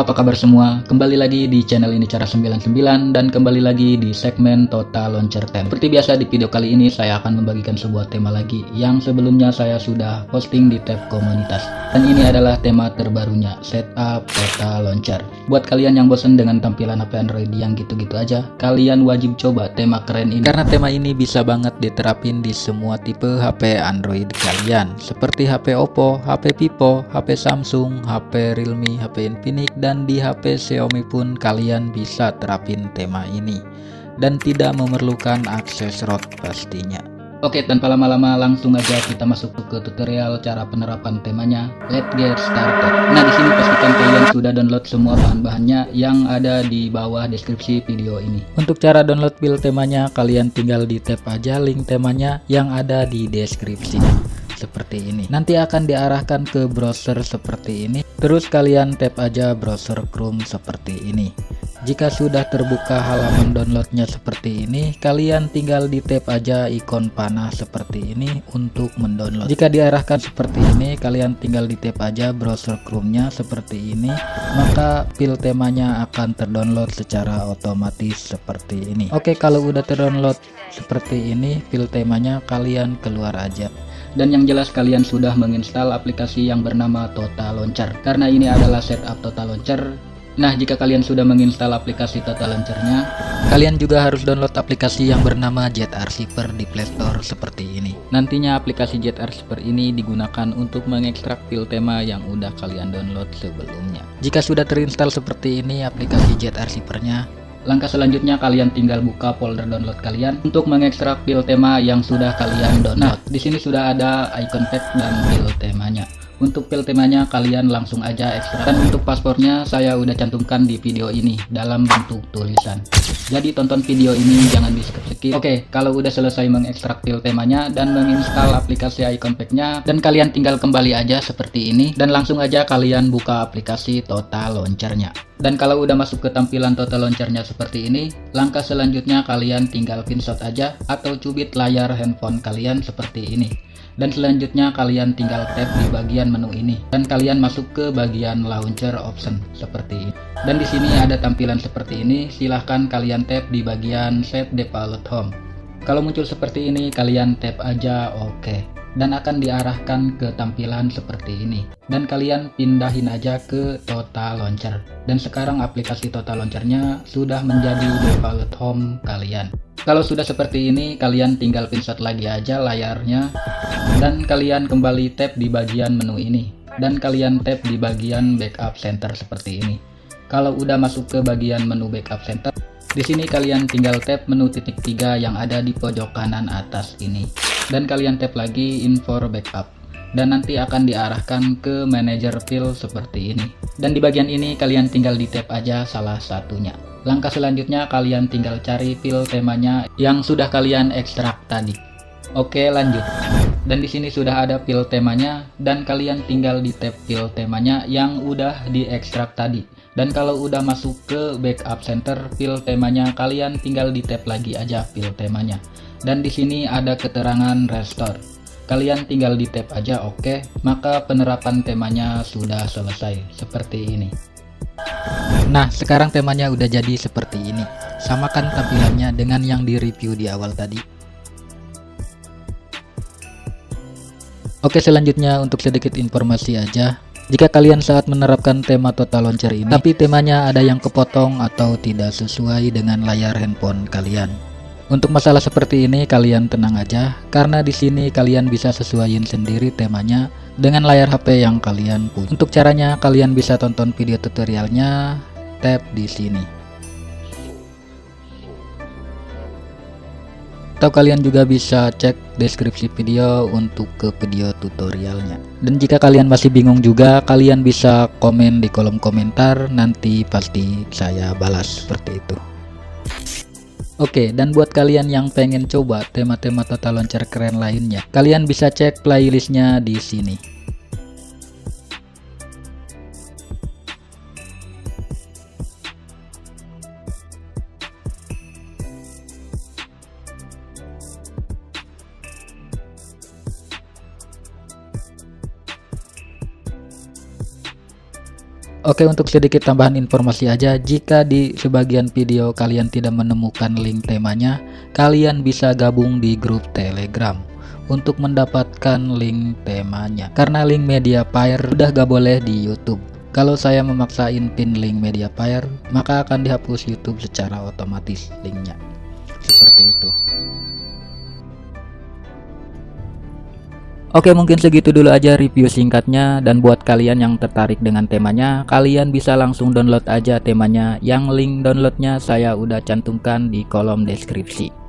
apa kabar semua? Kembali lagi di channel ini Cara 99 dan kembali lagi di segmen Total Launcher 10. Seperti biasa di video kali ini saya akan membagikan sebuah tema lagi yang sebelumnya saya sudah posting di tab komunitas. Dan ini adalah tema terbarunya, Setup Total Launcher. Buat kalian yang bosan dengan tampilan HP Android yang gitu-gitu aja, kalian wajib coba tema keren ini. Karena tema ini bisa banget diterapin di semua tipe HP Android kalian, seperti HP Oppo, HP Vivo, HP Samsung, HP Realme, HP Infinix, dan di HP Xiaomi pun kalian bisa terapin tema ini dan tidak memerlukan akses ROT pastinya. Oke, tanpa lama-lama langsung aja kita masuk ke tutorial cara penerapan temanya. Let's get started. Nah, di sini pastikan kalian sudah download semua bahan-bahannya yang ada di bawah deskripsi video ini. Untuk cara download build temanya, kalian tinggal di tap aja link temanya yang ada di deskripsi. Seperti ini. Nanti akan diarahkan ke browser seperti ini. Terus kalian tap aja browser Chrome seperti ini. Jika sudah terbuka halaman downloadnya seperti ini, kalian tinggal di tap aja ikon panah seperti ini untuk mendownload. Jika diarahkan seperti ini, kalian tinggal di tap aja browser Chrome-nya seperti ini, maka file temanya akan terdownload secara otomatis seperti ini. Oke, kalau udah terdownload seperti ini file temanya, kalian keluar aja. Dan yang jelas kalian sudah menginstal aplikasi yang bernama Total Launcher, karena ini adalah setup Total Launcher. Nah, jika kalian sudah menginstal aplikasi Total Launcher-nya, kalian juga harus download aplikasi yang bernama ZArchiver di Play Store seperti ini. Nantinya aplikasi ZArchiver ini digunakan untuk mengekstrak file tema yang udah kalian download sebelumnya. Jika sudah terinstall seperti ini aplikasi ZArchiver-nya, langkah selanjutnya kalian tinggal buka folder download kalian untuk mengekstrak file tema yang sudah kalian download. Nah, di sini sudah ada icon pack dan file temanya. Untuk file temanya kalian langsung aja ekstrak. Dan untuk paspornya saya udah cantumkan di video ini dalam bentuk tulisan. Jadi tonton video ini jangan di skip-skip. Oke, kalau udah selesai mengekstrak file temanya dan menginstal aplikasi icon pack-nya, dan kalian tinggal kembali aja seperti ini dan langsung aja kalian buka aplikasi Total Launcher-nya. Dan kalau udah masuk ke tampilan Total Launcher-nya seperti ini, langkah selanjutnya kalian tinggal pinshot aja atau cubit layar handphone kalian seperti ini. Dan selanjutnya kalian tinggal tap di bagian menu ini dan kalian masuk ke bagian launcher option seperti ini. Dan di sini ada tampilan seperti ini, silahkan kalian tap di bagian set default home. Kalau muncul seperti ini kalian tap aja OK dan akan diarahkan ke tampilan seperti ini. Dan kalian pindahin aja ke Total Launcher. Dan sekarang aplikasi Total Launcher-nya sudah menjadi default home kalian. Kalau sudah seperti ini, kalian tinggal pinshot lagi aja layarnya dan kalian kembali tap di bagian menu ini dan kalian tap di bagian backup center seperti ini. Kalau udah masuk ke bagian menu backup center, di sini kalian tinggal tap menu titik 3 yang ada di pojok kanan atas ini dan kalian tap lagi info backup dan nanti akan diarahkan ke manager file seperti ini. Dan di bagian ini kalian tinggal di tap aja salah satunya. Langkah selanjutnya kalian tinggal cari file temanya yang sudah kalian ekstrak tadi. Oke, lanjut. Dan di sini sudah ada file temanya dan kalian tinggal di tab file temanya yang udah diekstrak tadi. Dan kalau udah masuk ke backup center file temanya, kalian tinggal di tab lagi aja file temanya. Dan di sini ada keterangan restore. Kalian tinggal di tab aja oke, maka penerapan temanya sudah selesai seperti ini. Nah, sekarang temanya udah jadi seperti ini. Samakan tampilannya dengan yang di review di awal tadi. Oke, selanjutnya untuk sedikit informasi aja. Jika kalian saat menerapkan tema Total Launcher ini, tapi temanya ada yang kepotong atau tidak sesuai dengan layar handphone kalian. Untuk masalah seperti ini kalian tenang aja, karena di sini kalian bisa sesuaiin sendiri temanya dengan layar HP yang kalian punya. Untuk caranya kalian bisa tonton video tutorialnya, tap di sini. Atau kalian juga bisa cek deskripsi video untuk ke video tutorialnya. Dan jika kalian masih bingung juga, kalian bisa komen di kolom komentar, nanti pasti saya balas seperti itu. Oke, dan buat kalian yang pengen coba tema-tema Total Launcher keren lainnya, kalian bisa cek playlistnya di sini. Oke, untuk sedikit tambahan informasi aja, jika di sebagian video kalian tidak menemukan link temanya, kalian bisa gabung di grup Telegram untuk mendapatkan link temanya. Karena link Mediafire udah gak boleh di YouTube. Kalau saya memaksain pin link Mediafire, maka akan dihapus YouTube secara otomatis linknya. Seperti itu. Oke, mungkin segitu dulu aja review singkatnya, dan buat kalian yang tertarik dengan temanya, kalian bisa langsung download aja temanya, yang link downloadnya saya udah cantumkan di kolom deskripsi.